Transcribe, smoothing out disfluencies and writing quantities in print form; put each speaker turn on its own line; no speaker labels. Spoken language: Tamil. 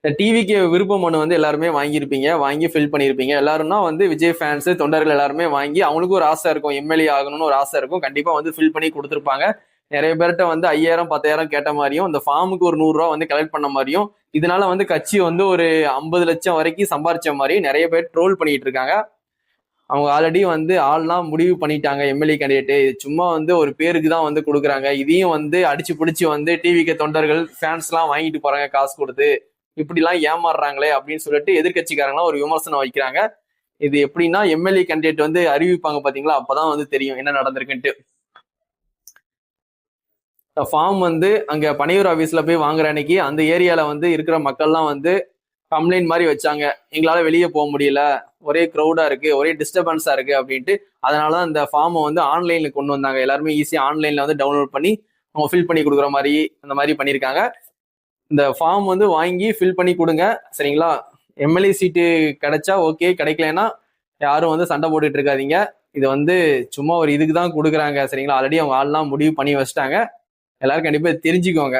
இந்த டிவிக்கு விருப்ப மனு வந்து எல்லாருமே வாங்கியிருப்பீங்க, வாங்கி ஃபில் பண்ணியிருப்பீங்க. எல்லாரும்னா வந்து விஜய் ஃபேன்ஸ் தொண்டர்கள் எல்லாருமே வாங்கி அவங்களுக்கும் ஒரு ஆசை இருக்கும், எம்எல்ஏ ஆகணும்னு ஒரு ஆசை இருக்கும். கண்டிப்பா வந்து ஃபில் பண்ணி கொடுத்துருப்பாங்க. நிறைய பேர்கிட்ட வந்து 5000 10,000 கேட்ட மாதிரியும், இந்த ஃபார்முக்கு ஒரு 100 ரூபா வந்து கலெக்ட் பண்ண மாதிரியும், இதனால வந்து கட்சி வந்து ஒரு 50 லட்சம் வரைக்கும் சம்பாரிச்ச மாதிரி நிறைய பேர் ட்ரோல் பண்ணிட்டு இருக்காங்க. அவங்க ஆல்ரெடி வந்து ஆள்லாம் முடிவு பண்ணிட்டாங்க எம்எல்ஏ கேண்டிடேட், இது சும்மா வந்து ஒரு பேருக்கு தான் வந்து கொடுக்குறாங்க, இதையும் வந்து அடிச்சு பிடிச்சி வந்து டிவிக்கு தொண்டர்கள் ஃபேன்ஸ் எல்லாம் வாங்கிட்டு போறாங்க காசு கொடுத்து, இப்படிலாம் ஏமாறுறாங்களே அப்படின்னு சொல்லிட்டு எதிர்கட்சிக்காரங்களாம் ஒரு விமர்சனம் வைக்கிறாங்க. இது எப்படின்னா எம்எல்ஏ கேண்டிடேட் வந்து அறிவிப்பாங்க பாத்தீங்களா, அப்பதான் வந்து தெரியும் என்ன நடந்திருக்குன்ட்டு. ஃபார்ம் வந்து அங்க பனையூர் ஆபீஸ்ல போய் வாங்குற அன்னைக்கு அந்த ஏரியால வந்து இருக்கிற மக்கள்லாம் வந்து கம்ப்ளைண்ட் மாதிரி வச்சாங்க, எங்களால வெளியே போக முடியல, ஒரே க்ரௌடா இருக்கு, ஒரே டிஸ்டர்பன்ஸா இருக்கு அப்படின்ட்டு. அதனாலதான் இந்த ஃபார்மை வந்து ஆன்லைன்ல கொண்டு வந்தாங்க. எல்லாருமே ஈஸியா ஆன்லைன்ல வந்து டவுன்லோட் பண்ணி அவங்க ஃபில் பண்ணி கொடுக்குற மாதிரி அந்த மாதிரி பண்ணியிருக்காங்க. இந்த ஃபார்ம் வந்து வாங்கி ஃபில் பண்ணி கொடுங்க சரிங்களா. எம்எல்ஏ சீட்டு கிடைச்சா ஓகே, கிடைக்கலன்னா யாரும் வந்து சண்டை போட்டுட்டு இருக்காதீங்க. இது வந்து சும்மா ஒரு இதுக்கு தான் கொடுக்குறாங்க சரிங்களா. ஆல்ரெடி அவங்க ஆள்லாம் முடிவு பண்ணி வச்சுட்டாங்க. எல்லாரும் கண்டிப்பா தெரிஞ்சுக்கோங்க.